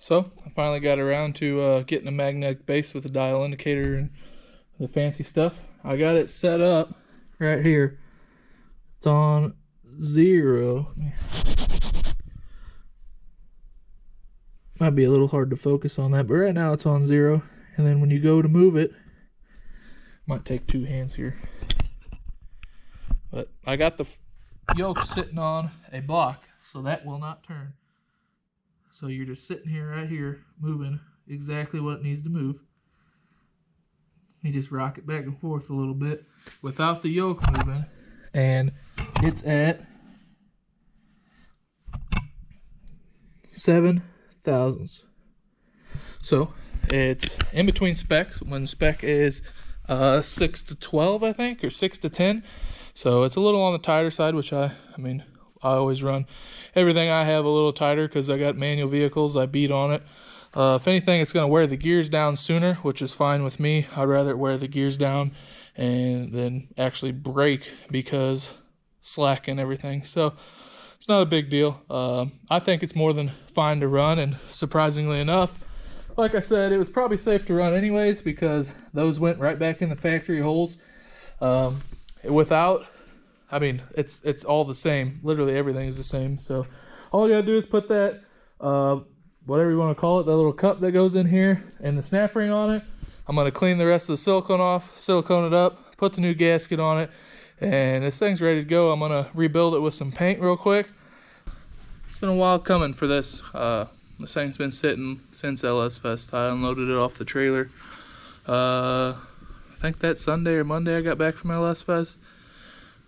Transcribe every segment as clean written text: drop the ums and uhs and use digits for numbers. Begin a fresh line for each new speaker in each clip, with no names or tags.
So I finally got around to getting a magnetic base with a dial indicator and the fancy stuff. I got it set up right here. It's on 0. Might be a little hard to focus on that, but right now it's on 0. And then when you go to move it, might take 2 hands here. But I got the yoke sitting on a block, so that will not turn. So you're just sitting here, right here, moving exactly what it needs to move. You just rock it back and forth a little bit without the yoke moving, and it's at 7 thousandths. So it's in between specs. When spec is 6 to 12, I think, or 6 to 10. So it's a little on the tighter side, which I mean, I always run everything I have a little tighter because I got manual vehicles. I beat on it. If anything, it's going to wear the gears down sooner, which is fine with me. I'd rather wear the gears down and then actually brake because slack and everything. So it's not a big deal. I think it's more than fine to run, and surprisingly enough, like I said, it was probably safe to run anyways because those went right back in the factory holes. Without, I mean, it's all the same. Literally everything is the same. So all you gotta do is put that, whatever you want to call it, that little cup that goes in here and the snap ring on it. I'm gonna clean the rest of the silicone off, silicone it up, put the new gasket on it, and this thing's ready to go. I'm gonna rebuild it with some paint real quick. It's been a while coming for this. This thing's been sitting since LS Fest. I unloaded it off the trailer. I think that Sunday or Monday I got back from LS Fest.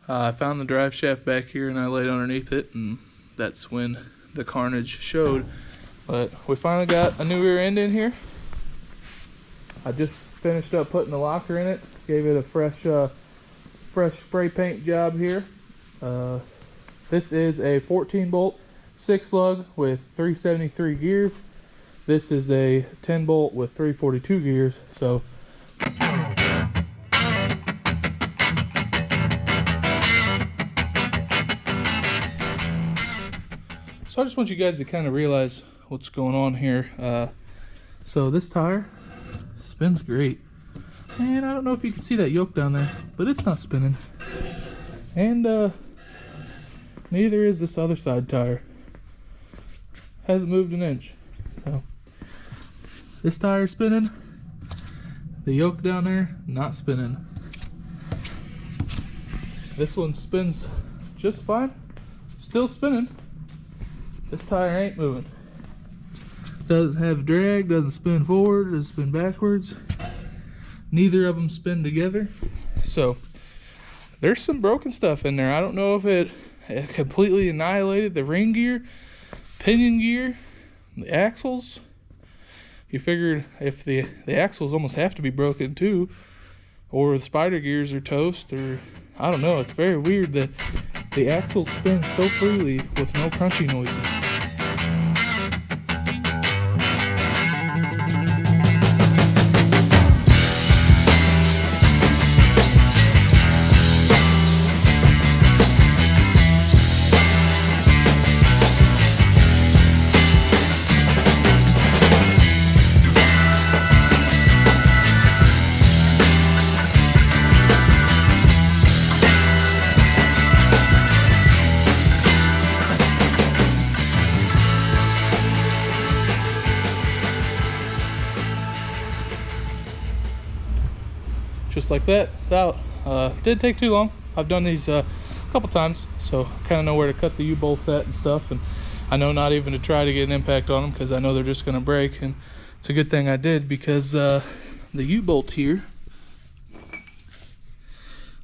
I found the drive shaft back here and I laid underneath it, and that's when the carnage showed. But we finally got a new rear end in here. I just finished up putting the locker in it. Gave it a fresh spray paint job here. This is a 14 bolt 6 lug with 373 gears. This is a 10 bolt with 342 gears. So I just want you guys to kind of realize what's going on here. So this tire spins great. And I don't know if you can see that yoke down there, but it's not spinning. And neither is this other side tire. Hasn't moved an inch. So this tire's spinning. The yoke down there, not spinning. This one spins just fine. Still spinning. This tire ain't moving. Doesn't have drag, doesn't spin forward, doesn't spin backwards. Neither of them spin together. So there's some broken stuff in there. I don't know if it completely annihilated the ring gear, pinion gear, the axles. You figured if the axles almost have to be broken too, or the spider gears are toast, or I don't know. It's very weird that the axles spin so freely with no crunchy noises. Just like that, it's out. Didn't take too long. I've done these a couple times, so I kind of know where to cut the U-bolts at and stuff, and I know not even to try to get an impact on them because I know they're just going to break. And it's a good thing I did because the U-bolt here, I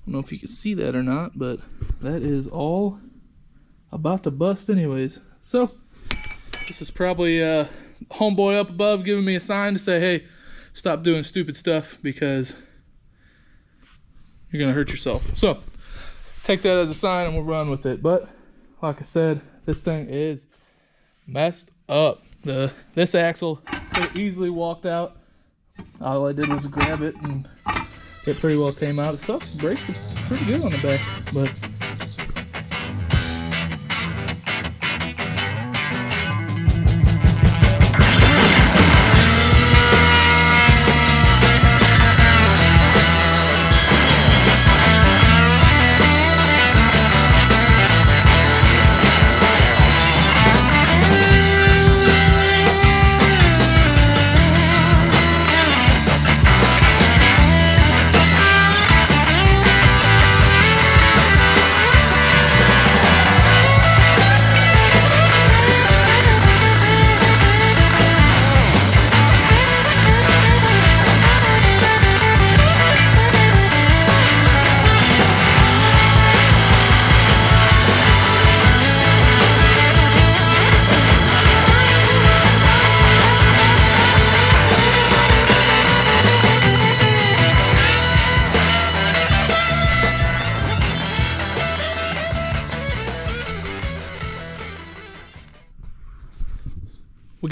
don't know if you can see that or not, but that is all about to bust anyways. So this is probably homeboy up above giving me a sign to say, hey, stop doing stupid stuff because you're gonna hurt yourself. So take that as a sign and we'll run with it. But like I said, this thing is messed up. This axle could have easily walked out. All I did was grab it and it pretty well came out. It sucks. The brakes are pretty good on the back, but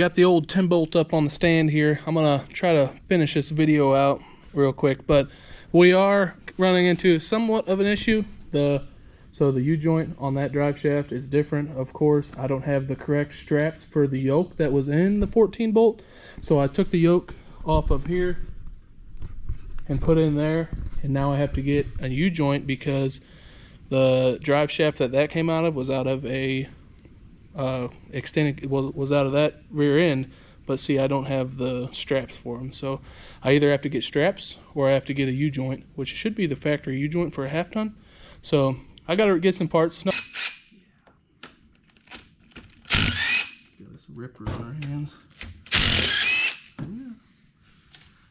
got the old 10 bolt up on the stand here. I'm gonna try to finish this video out real quick, but we are running into somewhat of an issue. So the U-joint on that drive shaft is different. Of course, I don't have the correct straps for the yoke that was in the 14 bolt. So I took the yoke off of here and put it in there, and now I have to get a U-joint because the drive shaft that came out of was out of a was out of that rear end, but see, I don't have the straps for them. So I either have to get straps or I have to get a U-joint, which should be the factory U-joint for a half ton. So I gotta get some parts. Got this ripper on our hands. Yeah.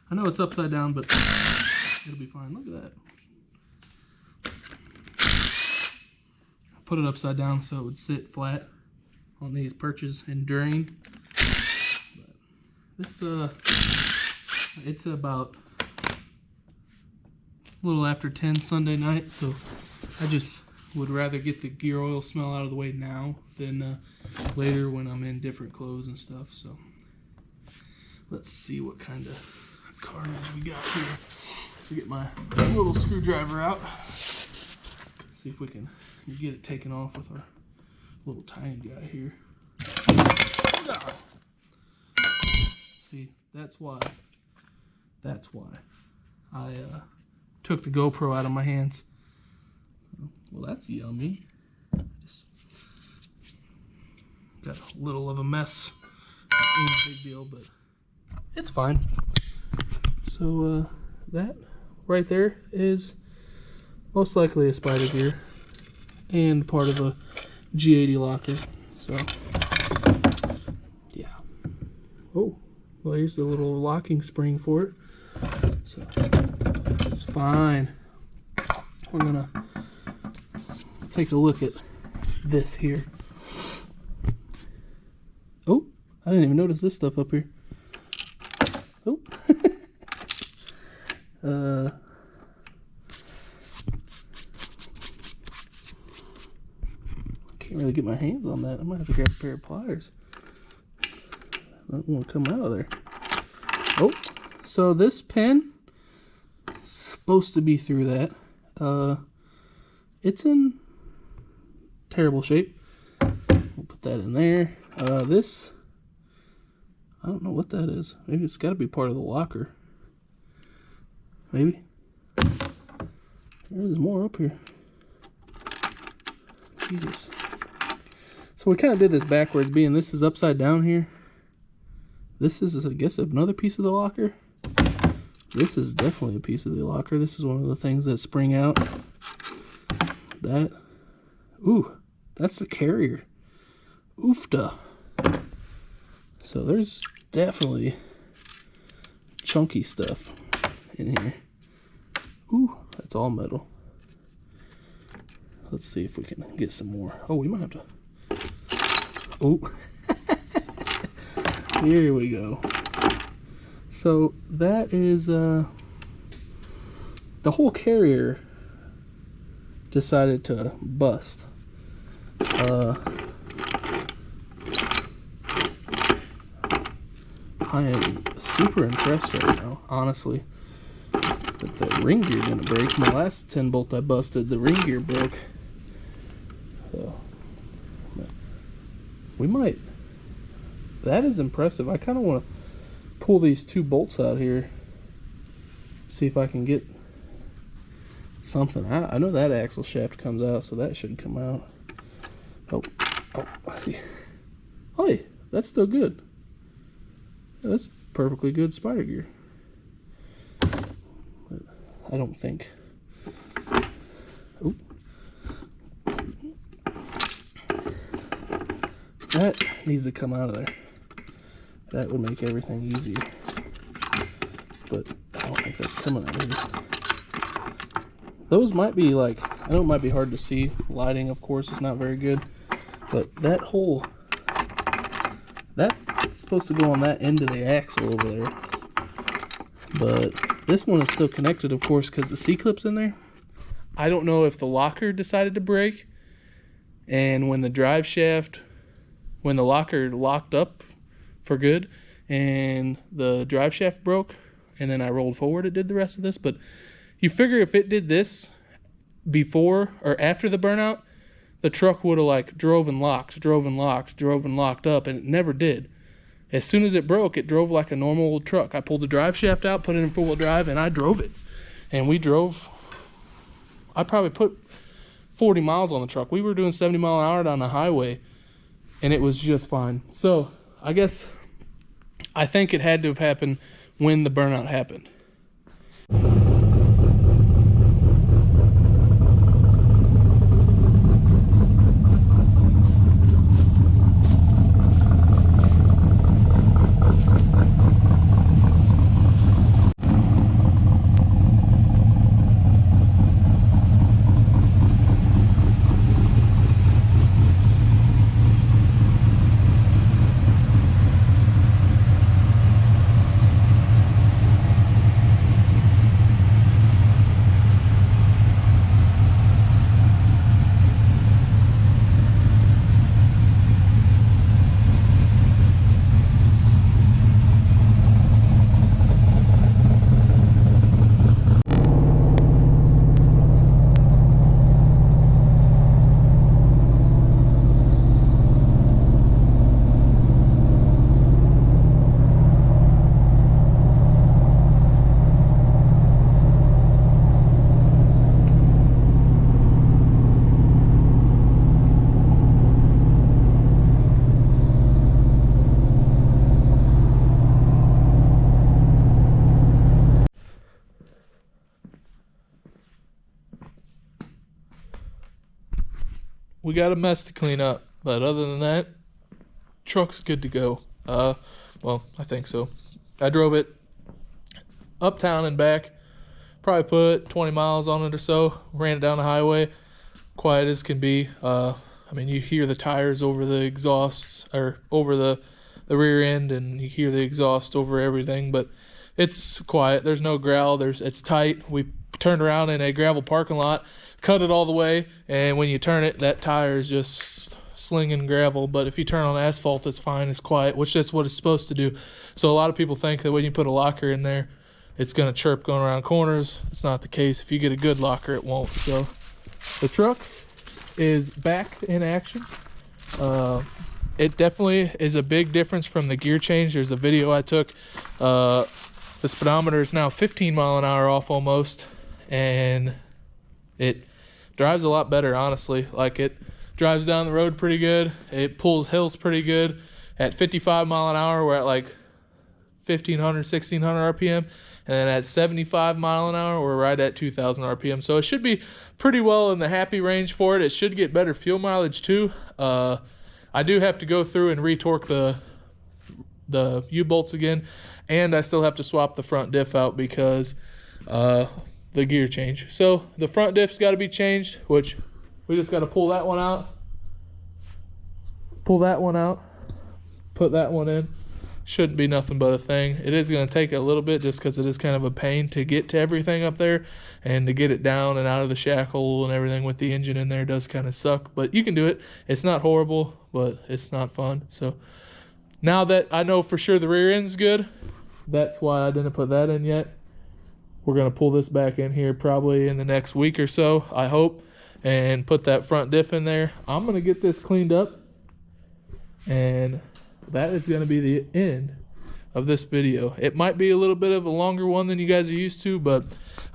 I know it's upside down, but it'll be fine. Look at that. I put it upside down so it would sit flat on these perches and drain. But this it's about a little after 10 Sunday night, so I just would rather get the gear oil smell out of the way now than later when I'm in different clothes and stuff. So let's see what kind of carnage we got here. I'll get my little screwdriver out. See if we can get it taken off with our little tiny guy here. See, that's why I took the GoPro out of my hands. Well, that's yummy. Just got a little of a mess. Ain't a big deal, but it's fine. So that right there is most likely a spider gear and part of a G80 locker. So yeah. Oh, well, here's the little locking spring for it. So it's fine. We're gonna take a look at this here. Oh, I didn't even notice this stuff up here. Oh. Can't really get my hands on that. I might have to grab a pair of pliers. I don't want to come out of there. Oh, so this pin is supposed to be through that. It's in terrible shape. We'll put that in there. This, I don't know what that is. Maybe it's got to be part of the locker. Maybe. There's more up here. Jesus. So we kind of did this backwards, being this is upside down here. This is, I guess, another piece of the locker. This is definitely a piece of the locker. This is one of the things that spring out. That. Ooh, that's the carrier. Oofta. So there's definitely chunky stuff in here. Ooh, that's all metal. Let's see if we can get some more. Oh, we might have to. Oh. Here we go. So that is the whole carrier decided to bust. I am super impressed right now, honestly, that the ring gear didn't break. My last 10 bolt I busted, the ring gear broke. So we might. That is impressive. I kind of want to pull these 2 bolts out here, see if I can get something. I know that axle shaft comes out, so that should come out. Oh, let's see. Oh, hey, that's still good. That's perfectly good spider gear. But I don't think. Oh. That needs to come out of there. That would make everything easier. But I don't think that's coming out of here. Those might be like, I know it might be hard to see. Lighting, of course, is not very good. But that hole, that's supposed to go on that end of the axle over there. But this one is still connected, of course, because the C-clip's in there. I don't know if the locker decided to break. And when the drive shaft, when the locker locked up for good, and the drive shaft broke, and then I rolled forward, it did the rest of this. But you figure if it did this before or after the burnout, the truck would have like drove and locked up, and it never did. As soon as it broke, it drove like a normal old truck. I pulled the drive shaft out, put it in four-wheel drive, and I drove it. And we drove, I probably put 40 miles on the truck. We were doing 70 mile an hour down the highway, and it was just fine. So I think it had to have happened when the burnout happened. We got a mess to clean up, but other than that, truck's good to go. Well, I think so. I drove it uptown and back, probably put 20 miles on it or so, ran it down the highway, quiet as can be. I mean, you hear the tires over the exhaust, or over the rear end, and you hear the exhaust over everything, but it's quiet. There's no growl. It's tight. We turned around in a gravel parking lot, cut it all the way, and when you turn it, that tire is just slinging gravel. But if you turn on asphalt, it's fine, it's quiet, which that's what it's supposed to do. So a lot of people think that when you put a locker in there, it's going to chirp going around corners. It's not the case. If you get a good locker, it won't. So the truck is back in action. It definitely is a big difference from the gear change. There's a video I took. The speedometer is now 15 mile an hour off almost, and it drives a lot better, honestly. Like, it drives down the road pretty good. It pulls hills pretty good. At 55 mile an hour, we're at like 1,500, 1,600 RPM. And then at 75 mile an hour, we're right at 2,000 RPM. So it should be pretty well in the happy range for it. It should get better fuel mileage too. I do have to go through and retorque the U-bolts again. And I still have to swap the front diff out because the gear change. So the front diff's got to be changed, which we just got to pull that one out, put that one in. Shouldn't be nothing but a thing. It is going to take a little bit just because it is kind of a pain to get to everything up there, and to get it down and out of the shackle and everything with the engine in there does kind of suck, but you can do it. It's not horrible, but it's not fun. So now that I know for sure the rear end's good, that's why I didn't put that in yet. We're going to pull this back in here probably in the next week or so, I hope, and put that front diff in there. I'm going to get this cleaned up, and that is going to be the end of this video. It might be a little bit of a longer one than you guys are used to, but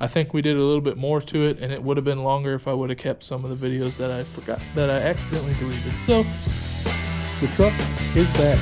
I think we did a little bit more to it, and it would have been longer if I would have kept some of the videos that I accidentally deleted. So the truck is back.